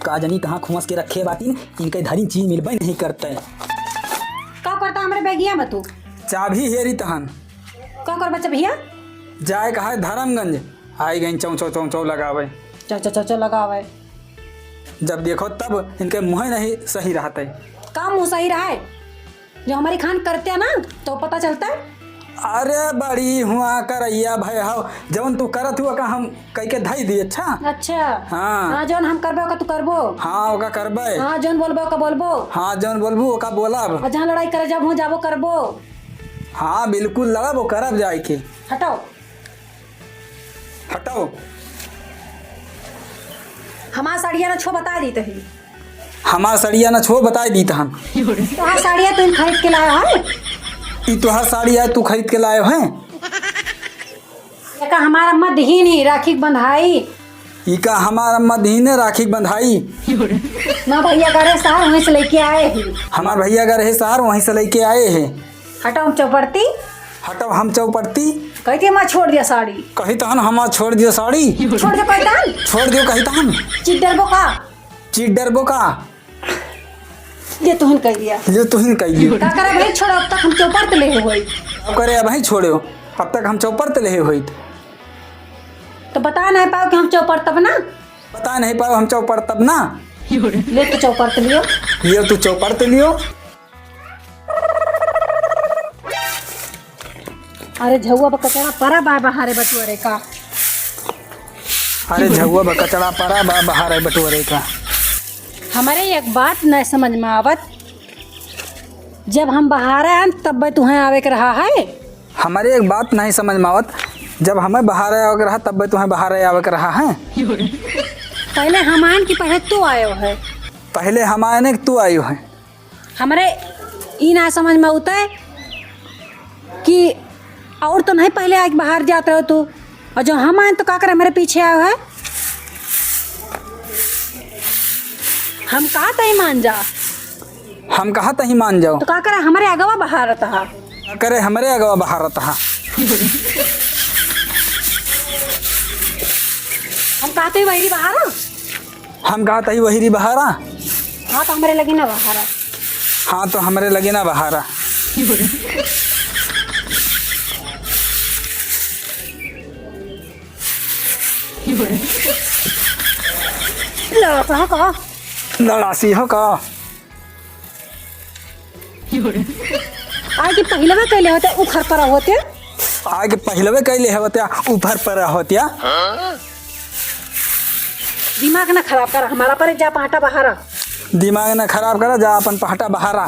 का जनी कहाँ खुमस के रखे बाती इनके धरी चीज मिलबे नहीं करते। का करता हमरे बैगिया में तू? चाबी हेरी तहन का कर बच्चा भैया? जाए कहा है धर्मगंज, आई गई चौ चौ चौ चौ लगावे। चल लगावे। जब देखो तब इनके मुँह नहीं सही रहते। काम मुँह सही रहा है जो हमारी खान करते हैं ना तो पता चलता है। अरे बड़ी हुआ करैया भाई हो जवन तू करत हुआ का हम कह के धई दी। अच्छा हाँ जौन हम करबो का तू करबो। हाँ ओका करबे। हाँ जौन बोलबो का बोलबो। हाँ जौन बोलबू ओका बोलब। और जहाँ लड़ाई करे जब हो जाबो करबो। हाँ बिल्कुल लड़ब वो करब जाए के। हटाओ हटाओ। हमारा साड़िया ना छो बता दी तही। हमार सड़िया ना छो बताई दी तहन। तो साड़िया तुम खरीद के लाया है? ई तुहार साड़ी है तू खरीद के लाए हैं? का हमारा मत ही नहीं राखी बंधाई। ई का हमारा मदीने राखी बंधाई। ना भैया करे सार वहीं से लेके आए हैं। हमार भैया का रहे सार वहीं से लेके आए हैं। हटाओ चौपड़ती। हटाओ हम चौपड़ती। कहती मैं छोड़ दिया साड़ी। कही तहन हमार छोड़ दियो साड़ी। छोड़ दे कहता छोड़ दियो कही तहन। चीट डरबो का? चीट डरबो का? ये तुहन कह दिया। ये तुहिन कह दियो। का करे भाई छोड़ो अब तक हम चौपड़ ले होई। अब करे अब ही छोड़ो अब तक हम चौपर ते ले होई। तो बता नहीं पाओ कि हम चौपड़ तब ना। बता नहीं पाओ हम चौपर तब ना। ले तो चौपड़ लियो। लियो तू चौपर ते लियो। अरे झुआ बकचड़ा परा बा बहारे बटुअरे का। अरे झुआ बकचड़ा परा बा बहारे बटुअरे का। हमारे एक बात नहीं समझ में आवत, जब हम बाहर आए तब तुम्हें आवे के रहा है। हमारे एक बात नहीं समझ में आवत, जब हमें बाहर आवे के रहा तब तुम्हें बाहर आवे के रहा है। पहले हम आन की पहले तू आयो है। पहले हम आने के तू आयो है। हमारे ई ना समझ में आता है कि और तो नहीं पहले आज बाहर जाते हो तू, और जो हम आए तो का करे मेरे पीछे आयो है। हम कहा तही मान जा। हम कहा तही मान जाओ तो का करे हमारे अगवा बाहर रहा। करे हमारे अगवा बाहर रहता। हम कहते ही वही बाहर। हम कहा तही वही बहारा। हाँ तो हमारे लगी ना बाहर। हाँ तो हमारे लगे ना बहारा। कहा लड़ासी हो का। आज पहले में कैले होते उखर पर होते। आगे पहलवे कैले होते ऊपर पर होते। दिमाग ना खराब कर हमारा पर जा पाटा बाहर। दिमाग ना खराब करा जा अपन पहटा बहारा।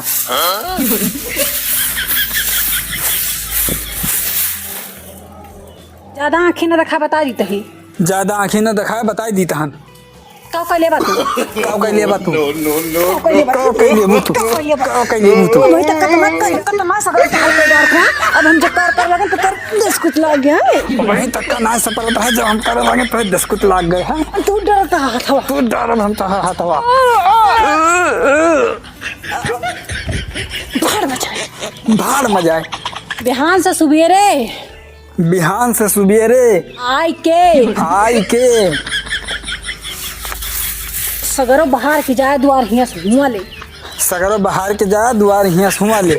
ज्यादा आँखें न रखा बता दी तही। ज्यादा आँखें न दिखाए बताई दी तहन। का कैले बा तू? काव कैले बा तू? कैले बा काव कैले मुतु? काव कैले मुतु? वही तक कतना सगरे हाल पे डार था। अब हम जो कर लगे तो कर दस कुछ लग गया है। वही तक का ना सफलता है जब हम कर लगे तो 10 कुछ लाग गए हैं। तू डरता हथवा। तू डर हम तो हथवा। भाड़ मजाए। बिहान से सुबेरे। बिहान से सुबेरे। आई के सगरो बाहर की जाए द्वार हिया से हुआ ले। सगरो बाहर के जा द्वार हिया हुआ ले।